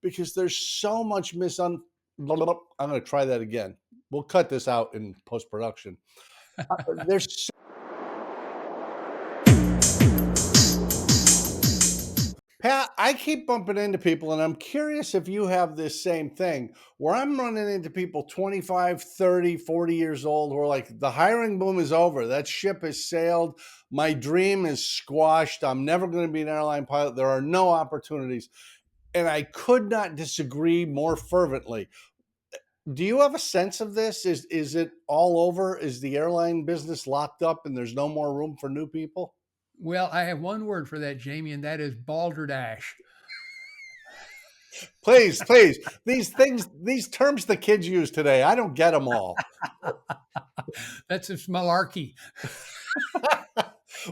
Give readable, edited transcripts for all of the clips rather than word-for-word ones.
because there's so much I'm going to try that again. We'll cut this out in post-production. There's Pat, I keep bumping into people, and I'm curious if you have this same thing where I'm running into people 25, 30, 40 years old who are like, the hiring boom is over. That ship has sailed. My dream is squashed. I'm never going to be an airline pilot. There are no opportunities. And I could not disagree more fervently. Do you have a sense of this? Is it all over? Is the airline business locked up and there's no more room for new people? Well, I have one word for that, Jamie, and that is balderdash. Please, please. These things, these terms the kids use today, I don't get them all. That's just malarkey.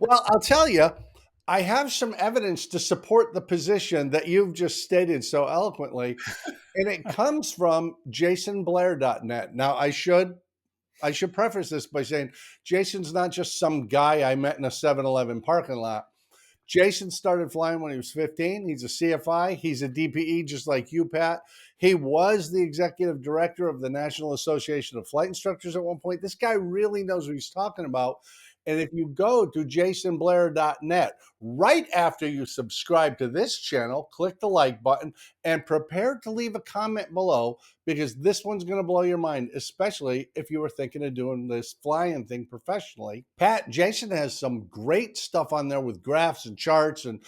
Well, I'll tell you, I have some evidence to support the position that you've just stated so eloquently, and it comes from jasonblair.net. Now, I should preface this by saying Jason's not just some guy I met in a 7-Eleven parking lot. Jason started flying when he was 15. He's a CFI. He's a DPE just like you, Pat. He was the executive director of the National Association of Flight Instructors at one point. This guy really knows what he's talking about. And if you go to jasonblair.net, right after you subscribe to this channel, click the like button and prepare to leave a comment below, because this one's going to blow your mind, especially if you were thinking of doing this flying thing professionally. Pat, Jason has some great stuff on there with graphs and charts and,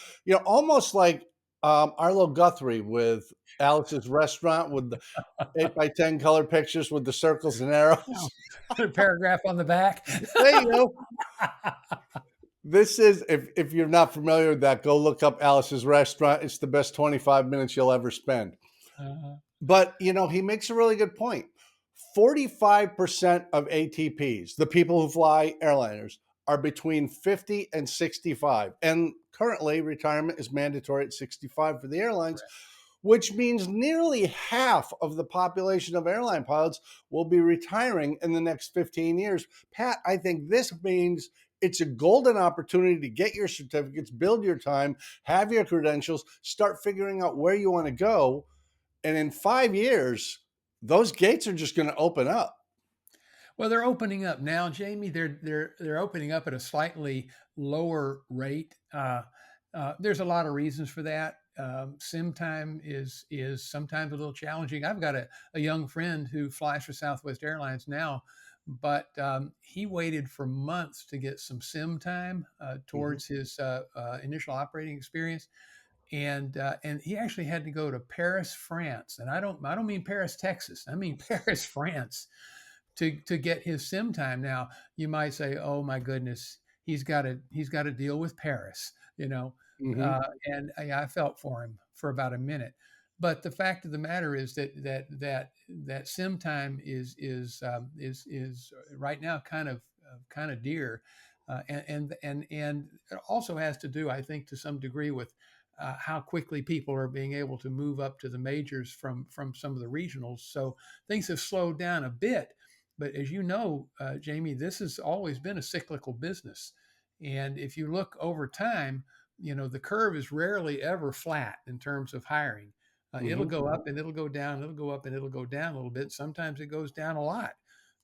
almost like Arlo Guthrie with Alice's Restaurant with the 8x10 color pictures with the circles and arrows. A paragraph on the back. There you go. This is, if you're not familiar with that, go look up Alice's Restaurant. It's the best 25 minutes you'll ever spend. But, he makes a really good point. 45% of ATPs, the people who fly airliners, are between 50 and 65. And currently, retirement is mandatory at 65 for the airlines, which means nearly half of the population of airline pilots will be retiring in the next 15 years. Pat, I think this means it's a golden opportunity to get your certificates, build your time, have your credentials, start figuring out where you want to go. And in 5 years, those gates are just going to open up. Well, they're opening up now, Jamie. They're opening up at a slightly lower rate. There's a lot of reasons for that. Sim time is sometimes a little challenging. I've got a young friend who flies for Southwest Airlines now, but he waited for months to get some sim time towards his initial operating experience. And he actually had to go to Paris, France, and I don't mean Paris, Texas. I mean Paris, France, to get his sim time. Now you might say, "Oh my goodness, he's got to deal with Paris," and I felt for him for about a minute. But the fact of the matter is that sim time is right now kind of dear, and it also has to do, I think, to some degree with how quickly people are being able to move up to the majors from some of the regionals. So things have slowed down a bit. But as you know, Jamie, this has always been a cyclical business. And if you look over time, the curve is rarely ever flat in terms of hiring. It'll go up and it'll go down, it'll go up and it'll go down a little bit. Sometimes it goes down a lot.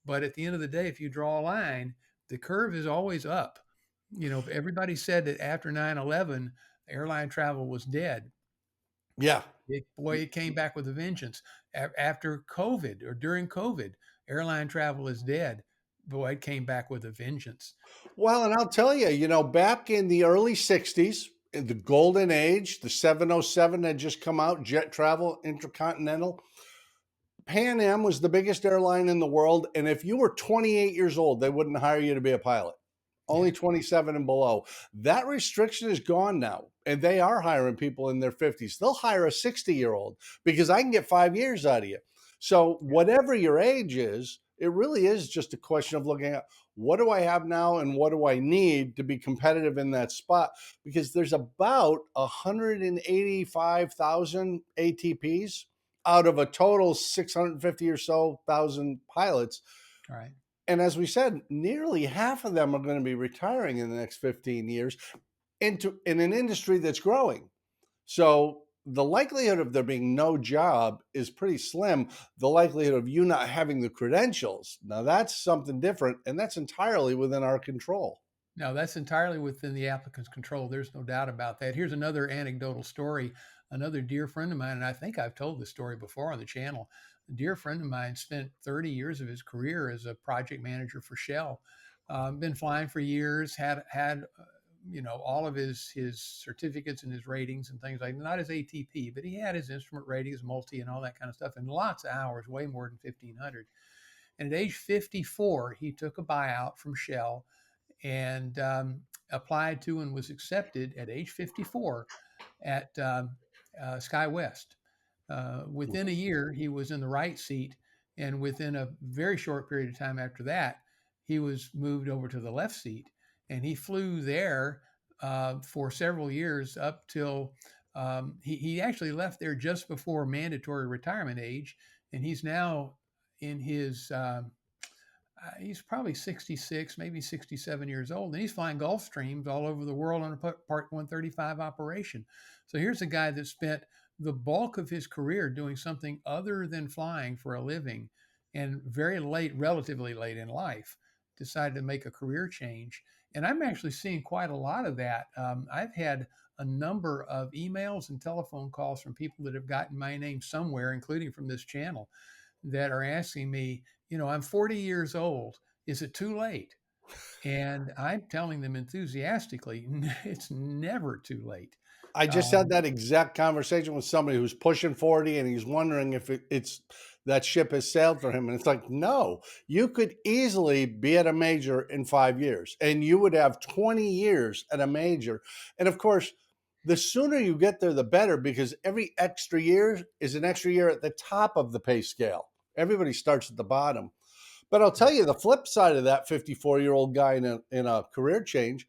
But at the end of the day, if you draw a line, the curve is always up. Everybody said that after 9/11, airline travel was dead. Yeah. It came back with a vengeance. After COVID or during COVID, airline travel is dead. Boy, it came back with a vengeance. Well, and I'll tell you, back in the early 60s, in the golden age, the 707 had just come out, jet travel, intercontinental. Pan Am was the biggest airline in the world. And if you were 28 years old, they wouldn't hire you to be a pilot. Only 27 and below. That restriction is gone now. And they are hiring people in their 50s. They'll hire a 60-year-old because I can get 5 years out of you. So whatever your age is, it really is just a question of looking at what do I have now and what do I need to be competitive in that spot? Because there's about 185,000 ATPs out of a total 650 or so thousand pilots. All right. And as we said, nearly half of them are going to be retiring in the next 15 years in an industry that's growing. So the likelihood of there being no job is pretty slim. The likelihood of you not having the credentials, now that's something different, and that's entirely within our control. No, that's entirely within the applicant's control. There's no doubt about that. Here's another anecdotal story. Another dear friend of mine, and I think I've told this story before on the channel. A dear friend of mine spent 30 years of his career as a project manager for Shell. Been flying for years, had all of his certificates and his ratings and things like that. Not his ATP, but he had his instrument ratings, multi, and all that kind of stuff, and lots of hours, way more than 1,500. And at age 54, he took a buyout from Shell and applied to and was accepted at age 54 at SkyWest. Within a year, he was in the right seat, and within a very short period of time after that, he was moved over to the left seat, and he flew there for several years up till he actually left there just before mandatory retirement age, and he's now in his he's probably 66, maybe 67 years old, and he's flying Gulfstreams all over the world on a Part 135 operation. So here's a guy that spent the bulk of his career doing something other than flying for a living, and very late, relatively late in life, decided to make a career change. And I'm actually seeing quite a lot of that. I've had a number of emails and telephone calls from people that have gotten my name somewhere, including from this channel, that are asking me, I'm 40 years old. Is it too late? And I'm telling them enthusiastically, it's never too late. I just had Um, that exact conversation with somebody who's pushing 40 and he's wondering if it's that ship has sailed for him. And it's like, no, you could easily be at a major in 5 years and you would have 20 years at a major. And of course, the sooner you get there, the better, because every extra year is an extra year at the top of the pay scale. Everybody starts at the bottom. But I'll tell you the flip side of that 54-year-old guy in a career change.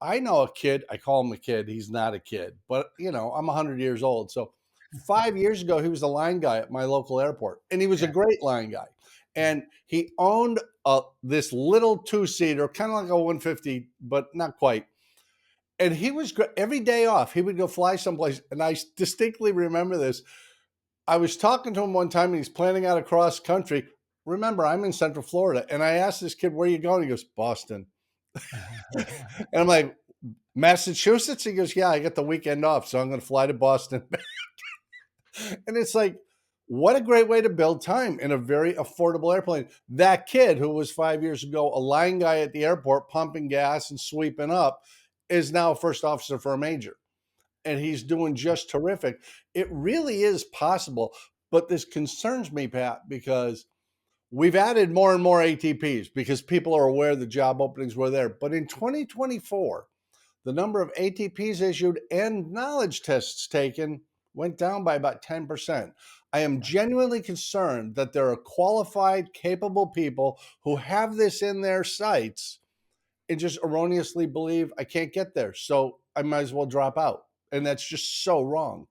I know a kid, I call him a kid, he's not a kid, but I'm 100 years old. So 5 years ago, he was a line guy at my local airport, and he was a yeah, great line guy. yeah. And he owned this little two-seater, kind of like a 150, but not quite. And he was great. Every day off, he would go fly someplace. And I distinctly remember this. I was talking to him one time, and he's planning out across country. Remember, I'm in Central Florida, and I asked this kid, "Where are you going?" He goes, "Boston." And I'm like, Massachusetts? He goes, yeah, I get the weekend off, so I'm going to fly to Boston. And it's like, what a great way to build time in a very affordable airplane. That kid who was 5 years ago a line guy at the airport pumping gas and sweeping up is now a first officer for a major. And he's doing just terrific. It really is possible. But this concerns me, Pat, because we've added more and more ATPs because people are aware the job openings were there. But in 2024, the number of ATPs issued and knowledge tests taken went down by about 10%. I am genuinely concerned that there are qualified, capable people who have this in their sights and just erroneously believe I can't get there. So I might as well drop out. And that's just so wrong.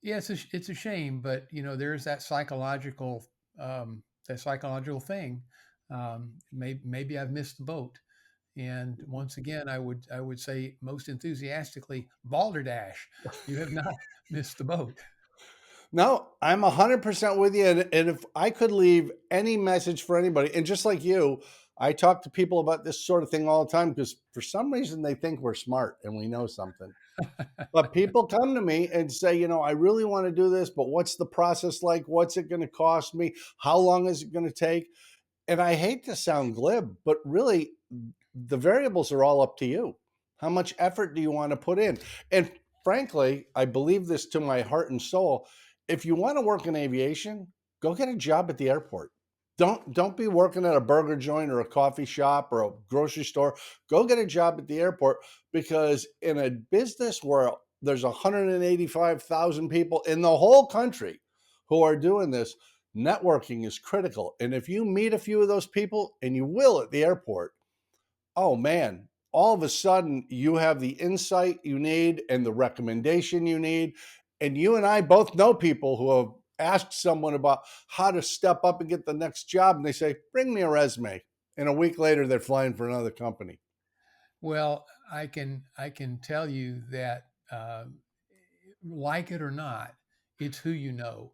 Yeah, it's a shame, but there's that psychological thing. Maybe I've missed the boat. And once again, I would say most enthusiastically, balderdash, you have not missed the boat. No, I'm 100% with you. And if I could leave any message for anybody, and just like you, I talk to people about this sort of thing all the time because for some reason they think we're smart and we know something. But people come to me and say, I really want to do this, but what's the process like? What's it going to cost me? How long is it going to take? And I hate to sound glib, but really the variables are all up to you. How much effort do you want to put in? And frankly, I believe this to my heart and soul. If you want to work in aviation, go get a job at the airport. Don't be working at a burger joint or a coffee shop or a grocery store. Go get a job at the airport because in a business where there's 185,000 people in the whole country who are doing this, networking is critical. And if you meet a few of those people, and you will at the airport, oh man, all of a sudden you have the insight you need and the recommendation you need. And you and I both know people who have asked someone about how to step up and get the next job. And they say, bring me a resume. And a week later, they're flying for another company. Well, I can tell you that like it or not, it's who you know.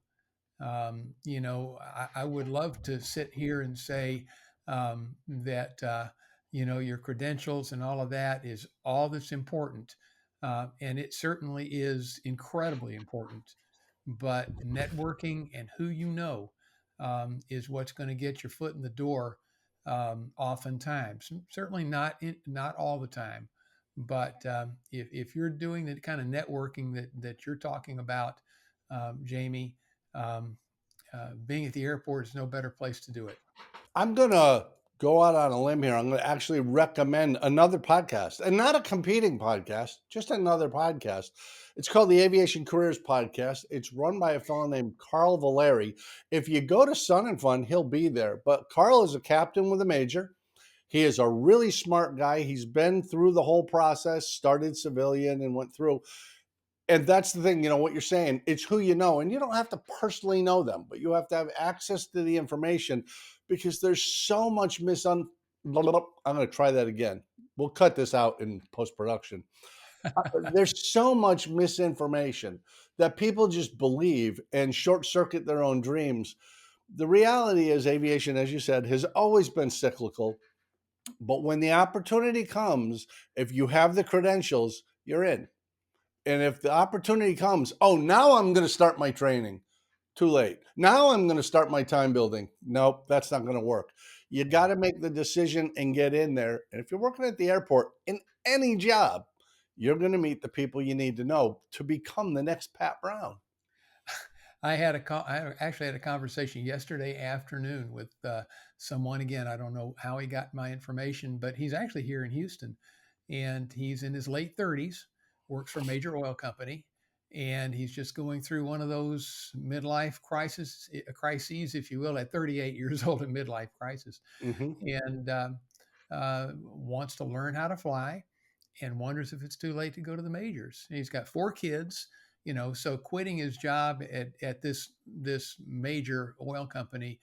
I would love to sit here and say that your credentials and all of that is all that's important, and it certainly is incredibly important. But networking and who you know is what's going to get your foot in the door. Oftentimes, certainly not all the time, but if you're doing the kind of networking that you're talking about, Jamie, um, being at the airport is no better place to do it. I'm gonna go out on a limb here. I'm gonna actually recommend another podcast, and not a competing podcast, just another podcast. It's called the Aviation Careers Podcast. It's run by a fellow named Carl Valeri. If you go to Sun and Fun, he'll be there. But Carl is a captain with a major. He is a really smart guy. He's been through the whole process, started civilian and went through. And that's the thing, what you're saying, it's who you know. And you don't have to personally know them, but you have to have access to the information because there's so much I'm going to try that again. We'll cut this out in post production. There's so much misinformation that people just believe and short circuit their own dreams. The reality is, aviation, as you said, has always been cyclical. But when the opportunity comes, if you have the credentials, you're in. And if the opportunity comes, oh, now I'm going to start my training. Too late. Now I'm going to start my time building. Nope, that's not going to work. You got Yeah. to make the decision and get in there. And if you're working at the airport in any job, you're going to meet the people you need to know to become the next Pat Brown. I actually had a conversation yesterday afternoon with someone. Again, I don't know how he got my information, but he's actually here in Houston, and he's in his late 30s, works for a major oil company, and he's just going through one of those midlife crises, if you will, at 38 years old, a midlife crisis, Mm-hmm. and wants to learn how to fly and wonders if it's too late to go to the majors. And he's got 4 kids, so quitting his job at this major oil company,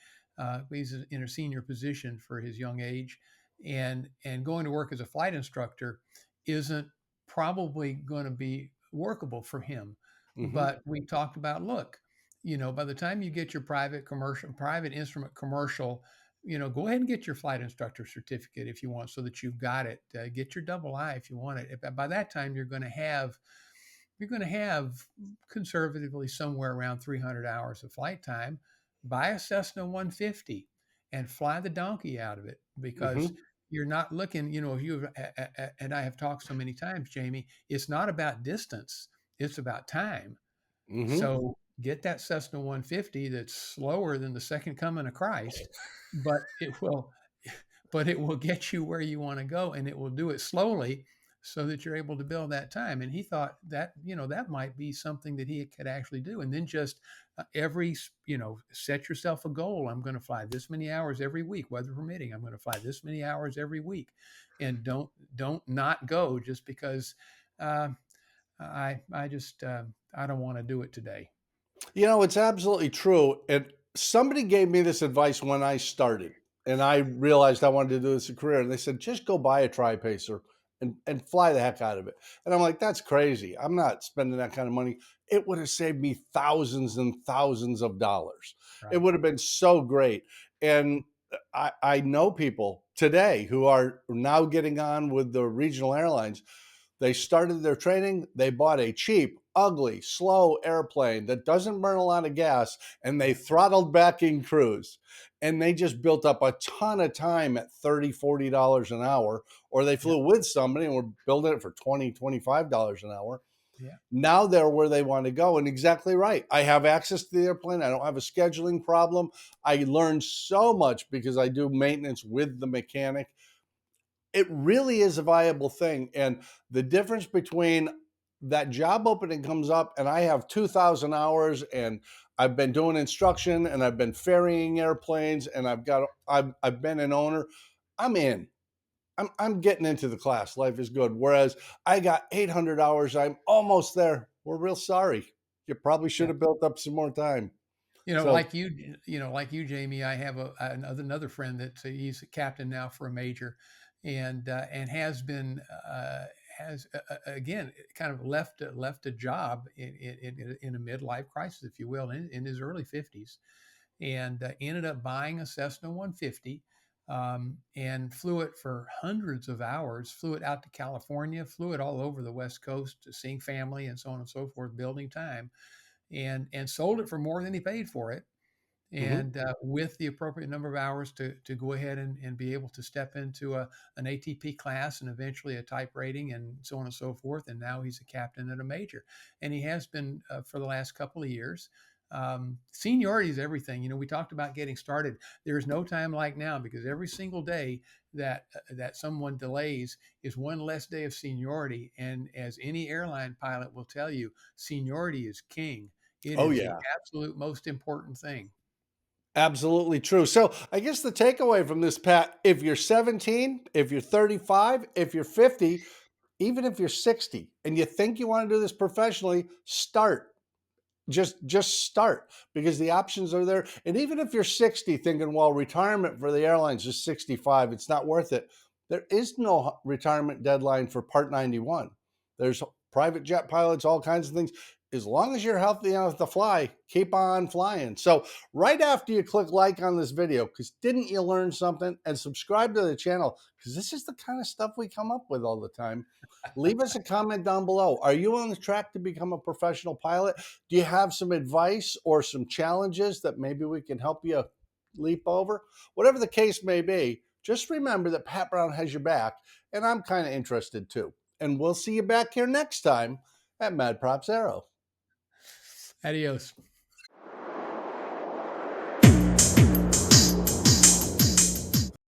he's in a senior position for his young age, and going to work as a flight instructor isn't probably going to be workable for him. Mm-hmm. But we talked about, look, by the time you get your private instrument commercial, go ahead and get your flight instructor certificate if you want, so that you've got it. Get your double I if you want it. By that time, you're going to have conservatively somewhere around 300 hours of flight time. Buy a Cessna 150 and fly the donkey out of it, because Mm-hmm. you're not looking. You and I have talked so many times, Jamie. It's not about distance; it's about time. Mm-hmm. So get that Cessna 150 that's slower than the second coming of Christ, but it will get you where you want to go, and it will do it slowly so that you're able to build that time. And he thought that, that might be something that he could actually do. And then just set yourself a goal. I'm going to fly this many hours every week, weather permitting. I'm going to fly this many hours every week, and don't not go just because uh, I just I don't want to do it today. It's absolutely true. And somebody gave me this advice when I started, and I realized I wanted to do this a career. And they said, just go buy a tri pacer and fly the heck out of it. And I'm like, that's crazy. I'm not spending that kind of money. It would have saved me thousands and thousands of dollars. It Right. would have been so great. And I know people today who are now getting on with the regional airlines. They started their training. They bought a cheap, ugly, slow airplane that doesn't burn a lot of gas, and they Yeah. throttled back in cruise. And they just built up a ton of time at $30, $40 an hour, or they Yeah. flew with somebody and were building it for $20, $25 an hour. Yeah. Now they're where they want to go. And exactly right. I have access to the airplane. I don't have a scheduling problem. I learned so much because I do maintenance with the mechanic. It really is a viable thing. And the difference between that job opening comes up and I have 2,000 hours and I've been doing instruction and I've been ferrying airplanes and I've been an owner. I'm in. I'm getting into the class. Life is good. Whereas I got 800 hours. I'm almost there. We're real sorry. You probably should Yeah. have built up some more time. You know, So, like you, like you, Jamie. I have another friend that he's a captain now for a major, and has been has again kind of left a job in a midlife crisis, if you will, in his early 50s, and ended up buying a Cessna 150, and flew it for hundreds of hours. Flew it out to California, flew it all over the West Coast, to seeing family and so on and so forth, building time, and sold it for more than he paid for it, Mhm. and with the appropriate number of hours to go ahead and be able to step into an ATP class and eventually a type rating and so on and so forth. And now he's a captain at a major, and he has been for the last couple of years. Seniority is everything. You know, we talked about getting started. There is no time like now, because every single day that someone delays is one less day of seniority. And as any airline pilot will tell you, seniority is king. It Oh, is the yeah. absolute most important thing. Absolutely true. So I guess the takeaway from this, Pat, if you're 17, if you're 35, if you're 50, even if you're 60 and you think you want to do this professionally, start. Just start, because the options are there. And even if you're 60 thinking, well, retirement for the airlines is 65, it's not worth it. There is no retirement deadline for Part 91. There's private jet pilots, all kinds of things. As long as you're healthy enough to fly, keep on flying. So right after you click like on this video, because didn't you learn something, and subscribe to the channel, because this is the kind of stuff we come up with all the time. Leave us a comment down below. Are you on the track to become a professional pilot? Do you have some advice or some challenges that maybe we can help you leap over? Whatever the case may be, just remember that Pat Brown has your back, and I'm kind of interested too. And we'll see you back here next time at MadPropsAero. Adios.